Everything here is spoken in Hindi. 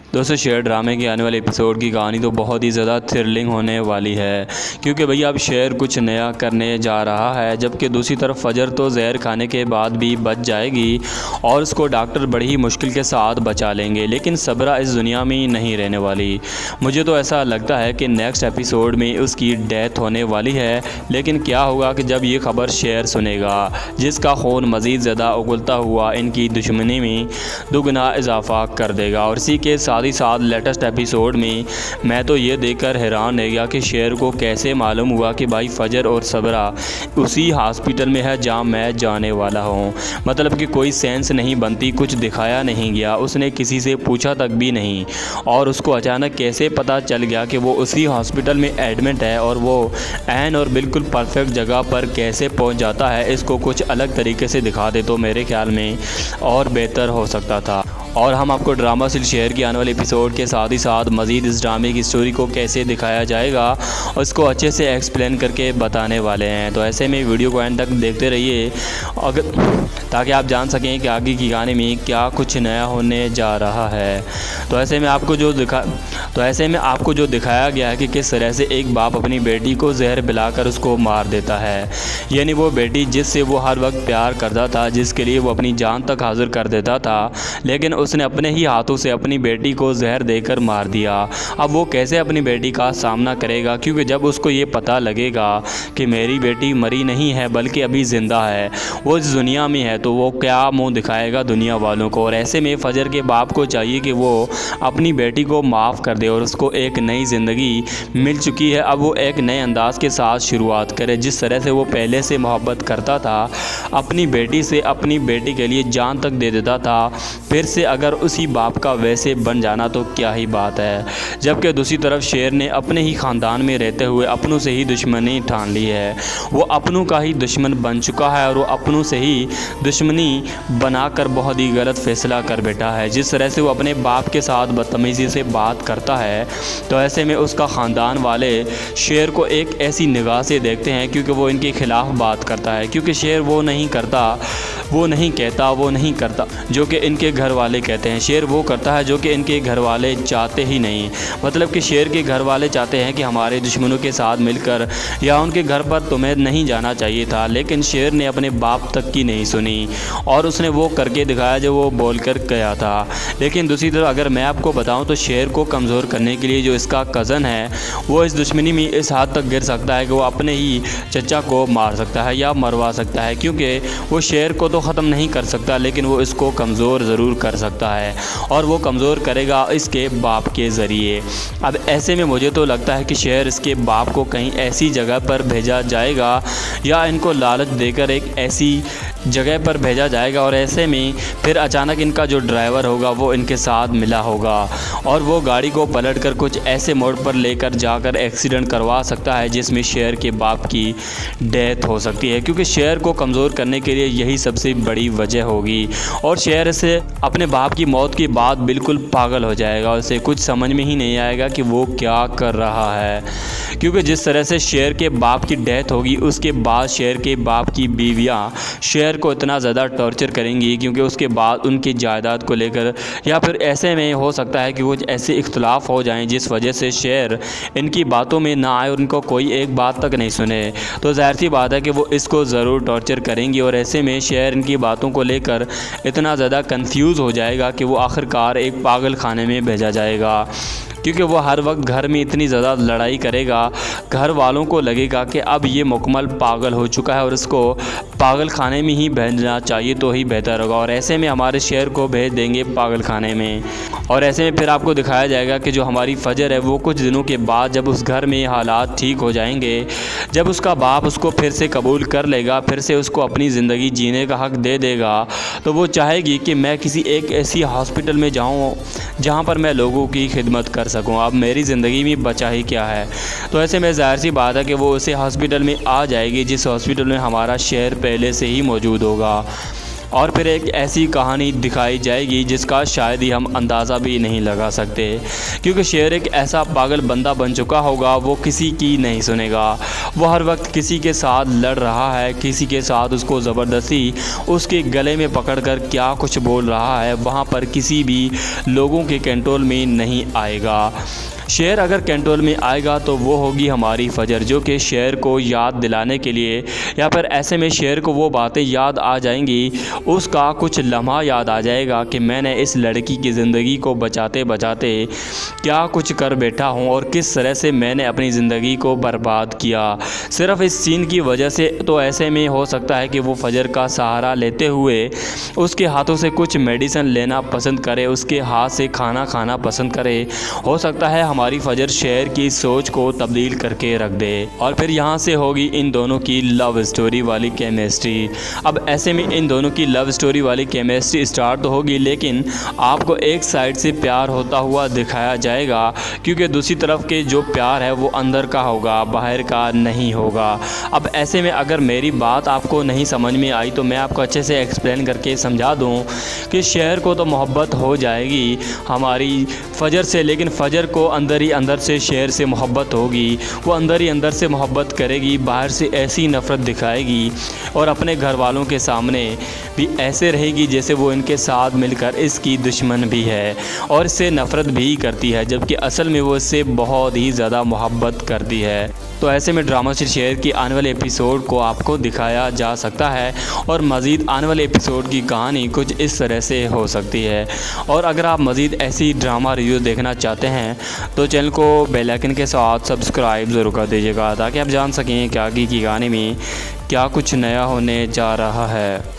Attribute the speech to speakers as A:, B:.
A: दोस्तों शेर ड्रामे के आने वाले एपिसोड की कहानी तो बहुत ही ज़्यादा थ्रिलिंग होने वाली है, क्योंकि भैया अब शेर कुछ नया करने जा रहा है। जबकि दूसरी तरफ फजर तो जहर खाने के बाद भी बच जाएगी और उसको डॉक्टर बड़ी ही मुश्किल के साथ बचा लेंगे, लेकिन सबरा इस दुनिया में नहीं रहने वाली। मुझे तो ऐसा लगता है कि नेक्स्ट एपिसोड में उसकी डेथ होने वाली है। लेकिन क्या होगा कि जब ये खबर शेर सुनेगा, जिसका खून मज़ीद ज़्यादा उगलता हुआ इनकी दुश्मनी में दुगना इजाफा कर देगा। और इसी के साथ ही साथ लेटेस्ट एपिसोड में मैं तो ये देखकर हैरान रह गया कि शेर को कैसे मालूम हुआ कि भाई फजर और सबरा उसी हॉस्पिटल में है जहाँ मैं जाने वाला हूँ। मतलब कि कोई सेंस नहीं बनती, कुछ दिखाया नहीं गया, उसने किसी से पूछा तक भी नहीं, और उसको अचानक कैसे पता चल गया कि वो उसी हॉस्पिटल में एडमिट है और वो ऐन और बिल्कुल परफेक्ट जगह पर कैसे पहुँच जाता है। इसको कुछ अलग तरीके से दिखा दे तो मेरे ख्याल में और बेहतर हो सकता था। और हम आपको ड्रामा सिल शेयर के आने वाले एपिसोड के साथ ही साथ मज़ीद इस ड्रामे की स्टोरी को कैसे दिखाया जाएगा उसको अच्छे से एक्सप्लेन करके बताने वाले हैं। तो ऐसे में वीडियो को एंड तक देखते रहिए ताकि आप जान सकें कि आगे की कहानी में क्या कुछ नया होने जा रहा है। तो ऐसे में आपको जो दिखाया गया है कि किस तरह से एक बाप अपनी बेटी को जहर पिलाकर उसको मार देता है, यानी वो बेटी जिससे वो हर वक्त प्यार करता था, जिसके लिए वो अपनी जान तक हाजिर कर देता था, लेकिन उसने अपने ही हाथों से अपनी बेटी को जहर देकर मार दिया। अब वो कैसे अपनी बेटी का सामना करेगा, क्योंकि जब उसको ये पता लगेगा कि मेरी बेटी मरी नहीं है बल्कि अभी ज़िंदा है, वो इस दुनिया में है, तो वो क्या मुंह दिखाएगा दुनिया वालों को। और ऐसे में फजर के बाप को चाहिए कि वो अपनी बेटी को माफ़ कर दे और उसको एक नई ज़िंदगी मिल चुकी है, अब वो एक नए अंदाज के साथ शुरुआत करे। जिस तरह से वो पहले से मोहब्बत करता था अपनी बेटी से, अपनी बेटी के लिए जान तक दे देता था, फिर से अगर उसी बाप का वैसे बन जाना तो क्या ही बात है। जबकि दूसरी तरफ शेर ने अपने ही ख़ानदान में रहते हुए अपनों से ही दुश्मनी ठान ली है। वो अपनों का ही दुश्मन बन चुका है और वो अपनों से ही दुश्मनी बनाकर बहुत ही गलत फ़ैसला कर बैठा है। जिस तरह से वो अपने बाप के साथ बदतमीज़ी से बात करता है, तो ऐसे में उसका ख़ानदान वाले शेर को एक ऐसी निगाह से देखते हैं क्योंकि वो इनके ख़िलाफ़ बात करता है। क्योंकि शेर वो नहीं करता जो कि इनके घर वाले कहते हैं। शेर वो करता है जो कि इनके घर वाले चाहते ही नहीं। मतलब कि शेर के घर वाले चाहते हैं कि हमारे दुश्मनों के साथ मिलकर या उनके घर पर तुम्हें नहीं जाना चाहिए था, लेकिन शेर ने अपने बाप तक की नहीं सुनी और उसने वो करके दिखाया जो वो बोल कर गया था। लेकिन दूसरी तरफ अगर मैं आपको बताऊं तो शेर को कमज़ोर करने के लिए जो इसका कज़न है वो इस दुश्मनी में इस हद तक गिर सकता है कि वो अपने ही चचा को मार सकता है या मरवा सकता है। क्योंकि वो शेर को तो ख़त्म नहीं कर सकता, लेकिन वो इसको कमज़ोर ज़रूर कर सकता है और वो कमज़ोर करेगा इसके बाप के ज़रिए। अब ऐसे में मुझे तो लगता है कि शेर इसके बाप को कहीं ऐसी जगह पर भेजा जाएगा या इनको लालच देकर एक ऐसी जगह पर भेजा जाएगा और ऐसे में फिर अचानक इनका जो ड्राइवर होगा वो इनके साथ मिला होगा और वो गाड़ी को पलटकर कुछ ऐसे मोड़ पर लेकर जाकर एक्सीडेंट करवा सकता है जिसमें शेर के बाप की डेथ हो सकती है। क्योंकि शेर को कमज़ोर करने के लिए यही सबसे बड़ी वजह होगी और शेर से अपने बाप की मौत के बाद बिल्कुल पागल हो जाएगा और उसे कुछ समझ में ही नहीं आएगा कि वो क्या कर रहा है। क्योंकि जिस तरह से शेर के बाप की डेथ होगी उसके बाद शेर के बाप की बीवियां शेर को इतना ज़्यादा टॉर्चर करेंगी, क्योंकि उसके बाद उनकी जायदाद को लेकर या फिर ऐसे में हो सकता है कि वो ऐसे इख्तलाफ हो जाएं जिस वजह से शेर इनकी बातों में ना आए और उनको कोई एक बात तक नहीं सुने। तो ज़ाहिर सी बात है कि वो इसको ज़रूर टॉर्चर करेंगी और ऐसे में शेर इनकी बातों को लेकर इतना ज़्यादा कंफ्यूज हो जाएगा कि वो आखिरकार एक पागल खाने में भेजा जाएगा। क्योंकि वो हर वक्त घर में इतनी ज़्यादा लड़ाई करेगा, घर वालों को लगेगा कि अब ये मुकम्मल पागल हो चुका है और इसको पागल खाने में ही भेजना चाहिए तो ही बेहतर होगा। और ऐसे में हमारे शेर को भेज देंगे पागल खाने में और ऐसे में फिर आपको दिखाया जाएगा कि जो हमारी फजर है वो कुछ दिनों के बाद जब उस घर में हालात ठीक हो जाएंगे, जब उसका बाप उसको फिर से कबूल कर लेगा, फिर से उसको अपनी ज़िंदगी जीने का हक़ दे देगा, तो वो चाहेगी कि मैं किसी एक ऐसी हॉस्पिटल में जाऊँ जहाँ पर मैं लोगों की खिदमत कर सकूं। अब मेरी ज़िंदगी में बचा ही क्या है। तो ऐसे में ज़ाहिर सी बात है कि वो उसे हॉस्पिटल में आ जाएगी जिस हॉस्पिटल में हमारा शेर पहले से ही मौजूद होगा। और फिर एक ऐसी कहानी दिखाई जाएगी जिसका शायद ही हम अंदाज़ा भी नहीं लगा सकते, क्योंकि शेर एक ऐसा पागल बंदा बन चुका होगा, वो किसी की नहीं सुनेगा। वो हर वक्त किसी के साथ लड़ रहा है, किसी के साथ उसको ज़बरदस्ती उसके गले में पकड़कर क्या कुछ बोल रहा है, वहाँ पर किसी भी लोगों के कंट्रोल में नहीं आएगा। शेर अगर कंट्रोल में आएगा तो वो होगी हमारी फजर, जो कि शेर को याद दिलाने के लिए, या फिर ऐसे में शेर को वो बातें याद आ जाएंगी, उसका कुछ लम्हा याद आ जाएगा कि मैंने इस लड़की की ज़िंदगी को बचाते बचाते क्या कुछ कर बैठा हूँ और किस तरह से मैंने अपनी ज़िंदगी को बर्बाद किया सिर्फ़ इस सीन की वजह से। तो ऐसे में हो सकता है कि वो फजर का सहारा लेते हुए उसके हाथों से कुछ मेडिसिन लेना पसंद करे, उसके हाथ से खाना खाना पसंद करे। हो सकता है हमारी फजर शेर की सोच को तब्दील करके रख दे और फिर यहाँ से होगी इन दोनों की लव स्टोरी वाली केमिस्ट्री। अब ऐसे में इन दोनों की लव स्टोरी वाली केमिस्ट्री स्टार्ट तो होगी, लेकिन आपको एक साइड से प्यार होता हुआ दिखाया जाएगा, क्योंकि दूसरी तरफ के जो प्यार है वो अंदर का होगा, बाहर का नहीं होगा। अब ऐसे में अगर मेरी बात आपको नहीं समझ में आई तो मैं आपको अच्छे से एक्सप्लेन करके समझा दूँ कि शेर को तो मोहब्बत हो जाएगी हमारी फजर से, लेकिन फजर को अंदर ही अंदर से शेर से मोहब्बत होगी। वो अंदर ही अंदर से मोहब्बत करेगी, बाहर से ऐसी नफ़रत दिखाएगी और अपने घर वालों के सामने भी ऐसे रहेगी जैसे वो इनके साथ मिलकर इसकी दुश्मन भी है और इससे नफ़रत भी करती है, जबकि असल में वो इससे बहुत ही ज़्यादा मोहब्बत करती है। तो ऐसे में ड्रामा शेर की आने वाले एपिसोड को आपको दिखाया जा सकता है और मज़ीद आने वाले एपिसोड की कहानी कुछ इस तरह से हो सकती है। और अगर आप मज़ीद ऐसी ड्रामा रिव्यू देखना चाहते हैं तो चैनल को बेल आइकन के साथ सब्सक्राइब ज़रूर कर दीजिएगा, ताकि आप जान सकें कि आगे की कहानी में क्या कुछ नया होने जा रहा है।